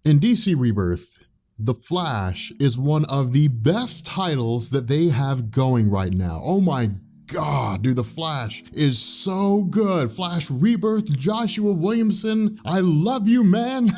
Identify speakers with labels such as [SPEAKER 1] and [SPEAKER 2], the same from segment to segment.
[SPEAKER 1] In DC Rebirth, The Flash is one of the best titles that they have going right now. Oh my God, dude, The Flash is so good. Flash Rebirth, Joshua Williamson, I love you, man.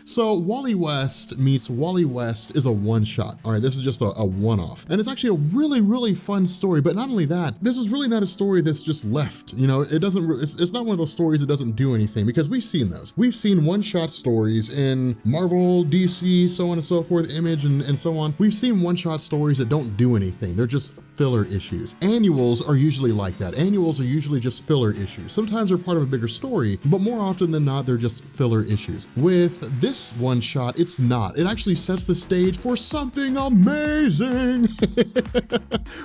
[SPEAKER 1] So Wally West meets Wally West is a one-shot. All right, this is just a one-off. And it's actually a really, really fun story. But not only that, this is really not a story that's just left. You know, it's not one of those stories that doesn't do anything, because we've seen those. We've seen one-shot stories in Marvel, DC, so on and so forth, Image, and so on. We've seen one-shot stories that don't do anything. They're just filler issues. Annuals are usually like that. Annuals are usually just filler issues. Sometimes they're part of a bigger story, but more often than not, they're just filler issues. With this one shot, it's not. It actually sets the stage for something amazing,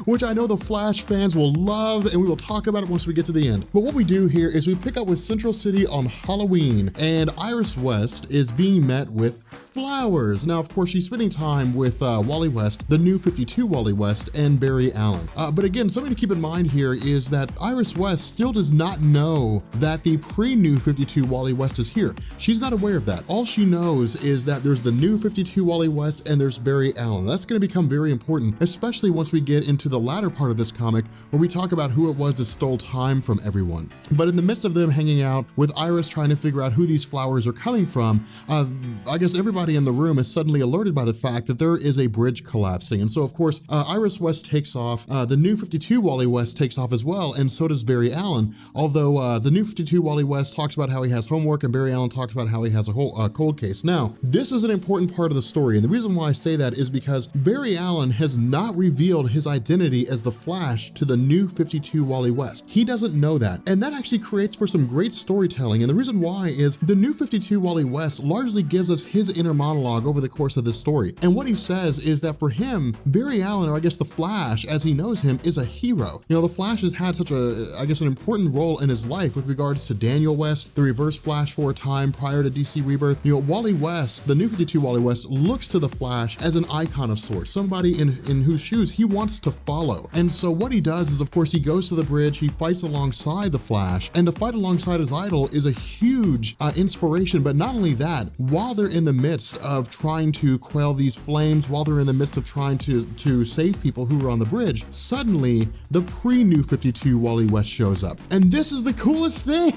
[SPEAKER 1] which I know the Flash fans will love, and we will talk about it once we get to the end. But what we do here is we pick up with Central City on Halloween, and Iris West is being met with flowers. Now, of course, she's spending time with Wally West, the New 52 Wally West, and Barry Allen. But again, something to keep in mind here is that Iris West still does not know that the pre-New 52 Wally West is here. She's not aware of that. All she knows is that there's the New 52 Wally West and there's Barry Allen. That's going to become very important, especially once we get into the latter part of this comic, where we talk about who it was that stole time from everyone. But in the midst of them hanging out, with Iris trying to figure out who these flowers are coming from, I guess everybody in the room is suddenly alerted by the fact that there is a bridge collapsing. And so, of course, Iris West takes off, the New 52 Wally West takes off as well, and so does Barry Allen, although the New 52 Wally West talks about how he has homework, and Barry Allen talks about how he has a whole cold case. Now, this is an important part of the story, and the reason why I say that is because Barry Allen has not revealed his identity as the Flash to the New 52 Wally West. He doesn't know that, and that actually creates for some great storytelling, and the reason why is the New 52 Wally West largely gives us his inner monologue over the course of this story. And what he says is that for him, Barry Allen, or I guess the Flash as he knows him, is a hero. You know, the Flash has had such a, I guess, an important role in his life with regards to Daniel West, the Reverse Flash for a time prior to DC Rebirth. You know, Wally West, the New 52 Wally West, looks to the Flash as an icon of sorts, somebody in whose shoes he wants to follow. And so what he does is, of course, he goes to the bridge, he fights alongside the Flash, and to fight alongside his idol is a huge inspiration. But not only that, while they're in the midst of trying to quell these flames, while they're in the midst of trying to save people who are on the bridge, suddenly the pre-New 52 Wally West shows up. And this is the coolest thing.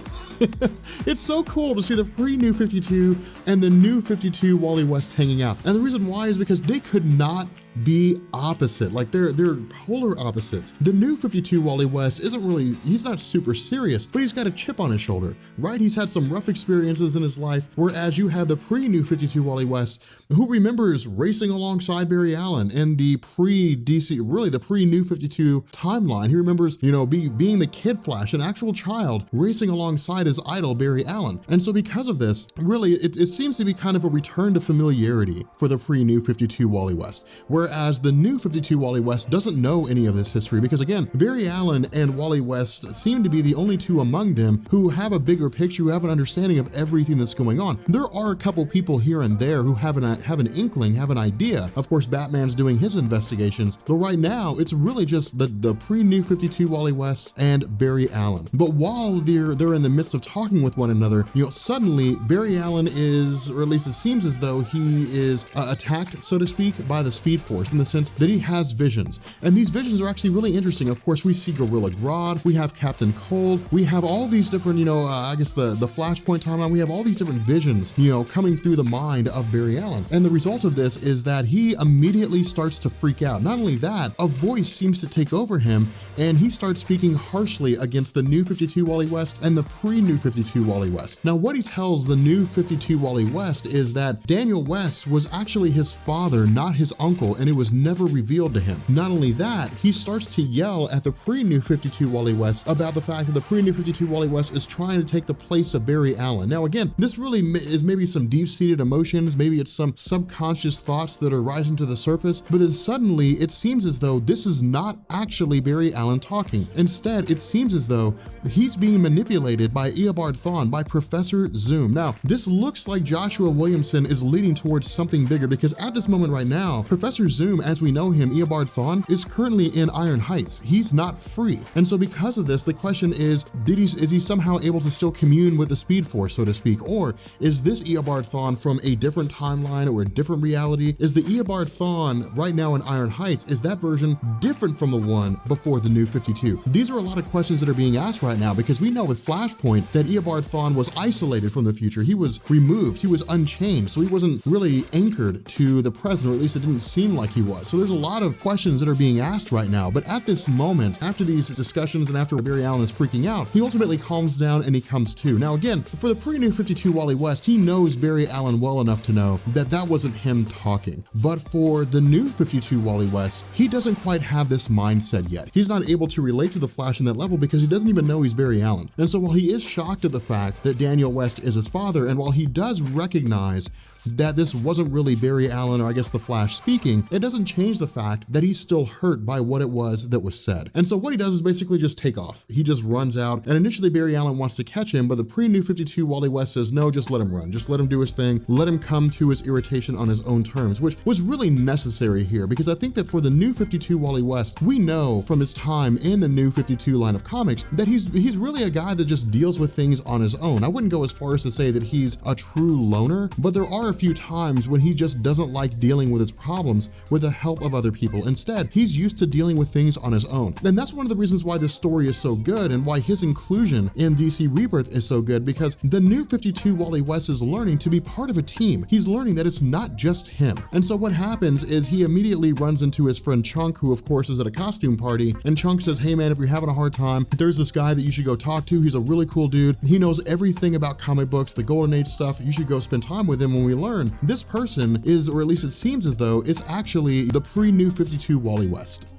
[SPEAKER 1] It's so cool to see the pre-New 52 and the New 52 Wally West hanging out. And the reason why is because they could not be opposite. Like they're polar opposites. The New 52 Wally West isn't really, he's not super serious, but he's got a chip on his shoulder, right? He's had some rough experiences in his life, whereas you have the pre-New 52 Wally West, who remembers racing alongside Barry Allen in the pre-DC, really the pre-New 52 timeline. He remembers, you know, being the Kid Flash, an actual child, racing alongside his idol, Barry Allen. And so because of this, really, it seems to be kind of a return to familiarity for the pre-New 52 Wally West, whereas the New 52 Wally West doesn't know any of this history, because again, Barry Allen and Wally West seem to be the only two among them who have a bigger picture, who have an understanding of everything that's going on. There are a couple people here and there who have an inkling, have an idea. Of course, Batman's doing his investigations, but right now it's really just the pre-New 52 Wally West and Barry Allen. But while they're in the midst of talking with one another, you know, suddenly Barry Allen is, or at least it seems as though he is attacked, so to speak, by the Speed Force, in the sense that he has visions. And these visions are actually really interesting. Of course, we see Gorilla Grodd, we have Captain Cold, we have all these different, you know, I guess the Flashpoint timeline, we have all these different visions, you know, coming through the mind of Barry Allen. And the result of this is that he immediately starts to freak out. Not only that, a voice seems to take over him, and he starts speaking harshly against the New 52 Wally West and the pre-New 52 Wally West. Now, what he tells the New 52 Wally West is that Daniel West was actually his father, not his uncle, and it was never revealed to him. Not only that, he starts to yell at the pre-New 52 Wally West about the fact that the pre-New 52 Wally West is trying to take the place of Barry Allen. Now again, this really is maybe some deep-seated emotions, maybe it's some subconscious thoughts that are rising to the surface, but then suddenly it seems as though this is not actually Barry Allen talking. Instead, it seems as though he's being manipulated by Eobard Thawne, by Professor Zoom. Now, this looks like Joshua Williamson is leading towards something bigger, because at this moment right now, Professor Dr. Zoom, as we know him, Eobard Thawne, is currently in Iron Heights. He's not free. And so because of this, the question is he somehow able to still commune with the Speed Force, so to speak? Or is this Eobard Thawne from a different timeline or a different reality? Is the Eobard Thawne right now in Iron Heights, is that version different from the one before the New 52? These are a lot of questions that are being asked right now, because we know with Flashpoint that Eobard Thawne was isolated from the future. He was removed, he was unchained, so he wasn't really anchored to the present, or at least it didn't seem like he was. So there's a lot of questions that are being asked right now, but at this moment, after these discussions and after Barry Allen is freaking out, he ultimately calms down and he comes to. Now again, for the pre-New 52 Wally West, he knows Barry Allen well enough to know that that wasn't him talking. But for the New 52 Wally West, he doesn't quite have this mindset yet. He's not able to relate to the Flash in that level because he doesn't even know he's Barry Allen. And so while he is shocked at the fact that Daniel West is his father, and while he does recognize that this wasn't really Barry Allen, or I guess the Flash speaking, it doesn't change the fact that he's still hurt by what it was that was said. And so what he does is basically just take off. He just runs out, and initially Barry Allen wants to catch him, but the pre-New 52 Wally West says, no, just let him run. Just let him do his thing. Let him come to his irritation on his own terms, which was really necessary here, because I think that for the New 52 Wally West, we know from his time in the New 52 line of comics that he's really a guy that just deals with things on his own. I wouldn't go as far as to say that he's a true loner, but there are a few times when he just doesn't like dealing with his problems with the help of other people. Instead, he's used to dealing with things on his own. And that's one of the reasons why this story is so good and why his inclusion in DC Rebirth is so good, because the New 52 Wally West is learning to be part of a team. He's learning that it's not just him. And so what happens is he immediately runs into his friend Chunk, who of course is at a costume party, and Chunk says, hey man, if you're having a hard time, there's this guy that you should go talk to. He's a really cool dude. He knows everything about comic books, the Golden Age stuff. You should go spend time with him. When we learn this person is, or at least it seems as though it's actually the pre-New 52 Wally West.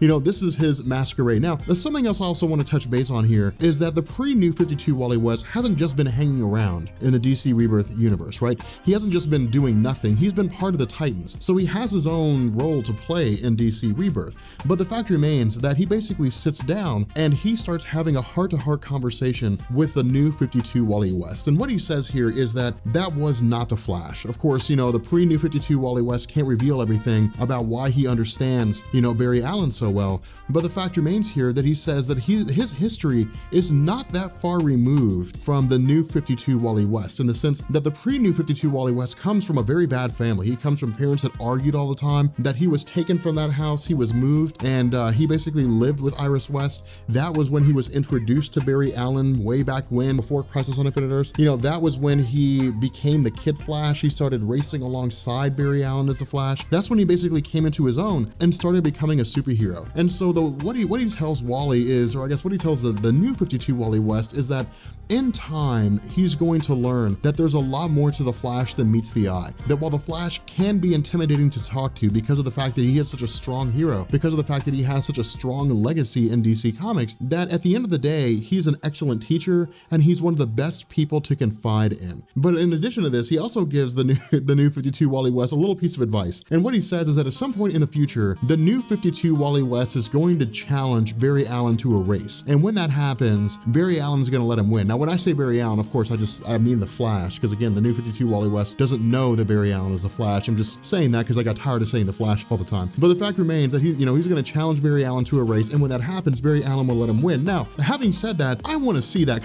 [SPEAKER 1] You know, this is his masquerade. Now, there's something else I also want to touch base on here, is that the pre-New 52 Wally West hasn't just been hanging around in the DC Rebirth universe, right? He hasn't just been doing nothing. He's been part of the Titans. So he has his own role to play in DC Rebirth. But the fact remains that he basically sits down and he starts having a heart-to-heart conversation with the New 52 Wally West. And what he says here is that that was not the Flash. Of course, you know, the pre-New 52 Wally West can't reveal everything about why he understands, you know, Barry Allen so well, but the fact remains here that he says that his history is not that far removed from the New 52 Wally West, in the sense that the pre-New 52 Wally West comes from a very bad family. He comes from parents that argued all the time, that he was taken from that house, he was moved, and he basically lived with Iris West. That was when he was introduced to Barry Allen way back when, before Crisis on Infinite Earths. You know, that was when he became the Kid Flash. He started racing alongside Barry Allen as the Flash. That's when he basically came into his own and started becoming a superhero. And so what he tells Wally is, or I guess what he tells the New 52 Wally West, is that in time, he's going to learn that there's a lot more to the Flash than meets the eye. That while the Flash can be intimidating to talk to because of the fact that he is such a strong hero, because of the fact that he has such a strong legacy in DC Comics, that at the end of the day, he's an excellent teacher and he's one of the best people to confide in. But in addition to this, he also gives the New 52 Wally West a little piece of advice. And what he says is that at some point in the future, the New 52 Wally West is going to challenge Barry Allen to a race. And when that happens, Barry Allen's going to let him win. Now, when I say Barry Allen, of course, I mean the Flash, because again, the New 52 Wally West doesn't know that Barry Allen is the Flash. I'm just saying that because I got tired of saying the Flash all the time. But the fact remains that he's going to challenge Barry Allen to a race, and when that happens, Barry Allen will let him win. Now, having said that, I want to see that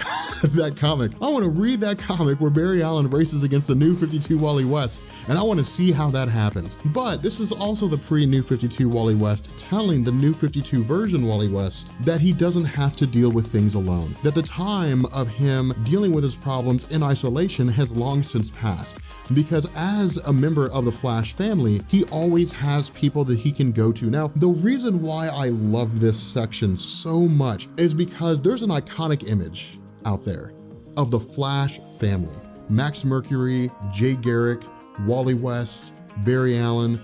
[SPEAKER 1] comic. I want to read that comic where Barry Allen races against the New 52 Wally West, and I want to see how that happens. But this is also the pre-New 52 Wally West telling the New 52 version Wally West that he doesn't have to deal with things alone, that the time of him dealing with his problems in isolation has long since passed, because as a member of the Flash family, he always has people that he can go to. Now, the reason why I love this section so much is because there's an iconic image out there of the Flash family. Max Mercury, Jay Garrick, Wally West, Barry Allen,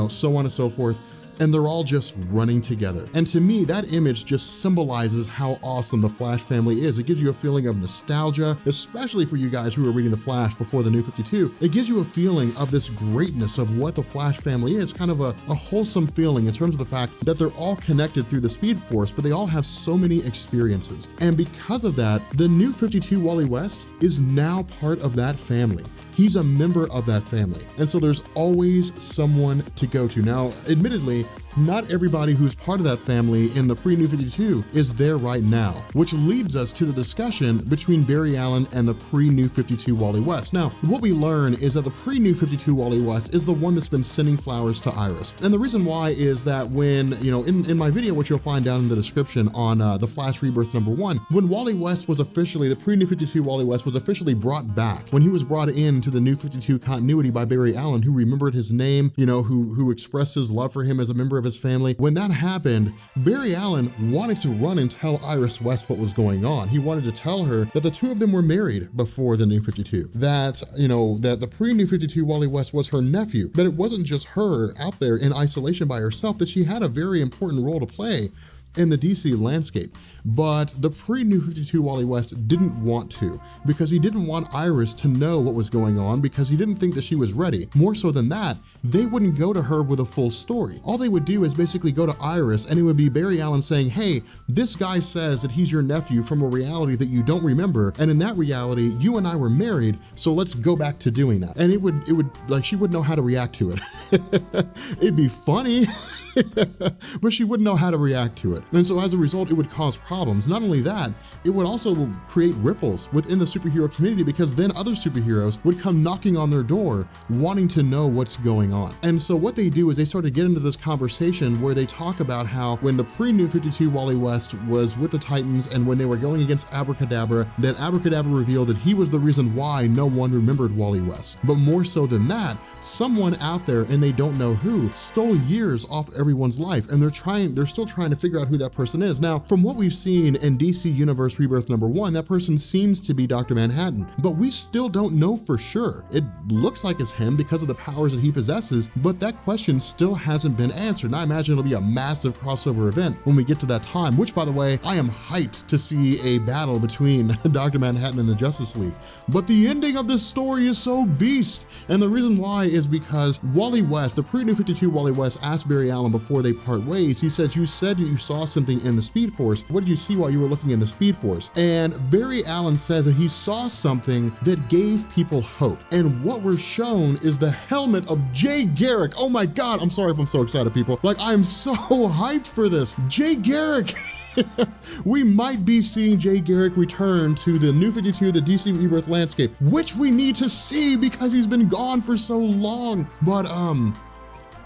[SPEAKER 1] so on and so forth. And they're all just running together. And to me, that image just symbolizes how awesome the Flash family is. It gives you a feeling of nostalgia, especially for you guys who were reading the Flash before the New 52. It gives you a feeling of this greatness of what the Flash family is, kind of a wholesome feeling in terms of the fact that they're all connected through the Speed Force, but they all have so many experiences. And because of that, the New 52 Wally West is now part of that family. he's a member of that family. And so there's always someone to go to. Now, admittedly, not everybody who's part of that family in the pre-New 52 is there right now, which leads us to the discussion between Barry Allen and the pre-New 52 Wally West. Now, what we learn is that the pre-New 52 Wally West is the one that's been sending flowers to Iris. And the reason why is that when, in my video, which you'll find down in the description on the Flash Rebirth #1, when Wally West was officially, the pre-New 52 Wally West was officially brought back, when he was brought into the New 52 continuity by Barry Allen, who remembered his name, who expressed his love for him as a member of his family. When that happened, Barry Allen wanted to run and tell Iris West what was going on. He wanted to tell her that the two of them were married before the New 52, that the pre-New 52 Wally West was her nephew, but it wasn't just her out there in isolation by herself, that she had a very important role to play in the DC landscape. But the pre-New 52 Wally West didn't want to, because he didn't want Iris to know what was going on, because he didn't think that she was ready. More so than that, they wouldn't go to her with a full story. All they would do is basically go to Iris, and it would be Barry Allen saying, hey, this guy says that he's your nephew from a reality that you don't remember, and in that reality, you and I were married, so let's go back to doing that. And it would like, she wouldn't know how to react to it. It'd be funny, but she wouldn't know how to react to it. And so as a result, it would cause problems. Not only that, it would also create ripples within the superhero community, because then other superheroes would come knocking on their door wanting to know what's going on. And so what they do is they sort of get into this conversation where they talk about how when the pre-New 52 Wally West was with the Titans and when they were going against Abracadabra, that Abracadabra revealed that he was the reason why no one remembered Wally West. But more so than that, someone out there, and they don't know who, stole years off everyone's life, and they're still trying to figure out who that person is. Now, from what we've seen in DC Universe Rebirth #1, that person seems to be Dr. Manhattan, but we still don't know for sure. It looks like it's him because of the powers that he possesses, but that question still hasn't been answered. And I imagine it'll be a massive crossover event when we get to that time, which, by the way, I am hyped to see a battle between Dr. Manhattan and the Justice League. But the ending of this story is so beast, and the reason why is because Wally West, the pre-New 52 Wally West, asked Barry Allen before they part ways, he says, you said that you saw something in the Speed Force. What did you see while you were looking in the Speed Force? And Barry Allen says that he saw something that gave people hope. And what we're shown is the helmet of Jay Garrick. Oh my God, I'm sorry if I'm so excited, people. Like, I'm so hyped for this. Jay Garrick. We might be seeing Jay Garrick return to the New 52, the DC Rebirth landscape, which we need to see because he's been gone for so long.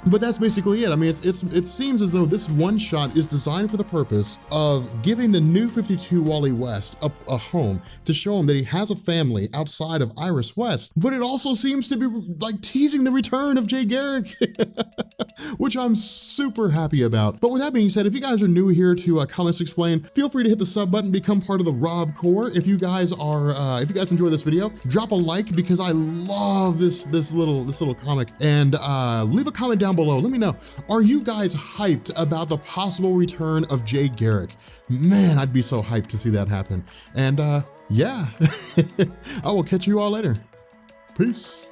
[SPEAKER 1] But that's basically it. I mean, it seems as though this one shot is designed for the purpose of giving the New 52 Wally West a home, to show him that he has a family outside of Iris West, but it also seems to be like teasing the return of Jay Garrick, which I'm super happy about. But with that being said, if you guys are new here to Comics Explained, feel free to hit the sub button, become part of the Rob Corps. If you guys enjoy this video, drop a like, because I love this little comic, and leave a comment down below. Let me know, are you guys hyped about the possible return of Jay Garrick? Man, I'd be so hyped to see that happen. And yeah, I will catch you all later. Peace.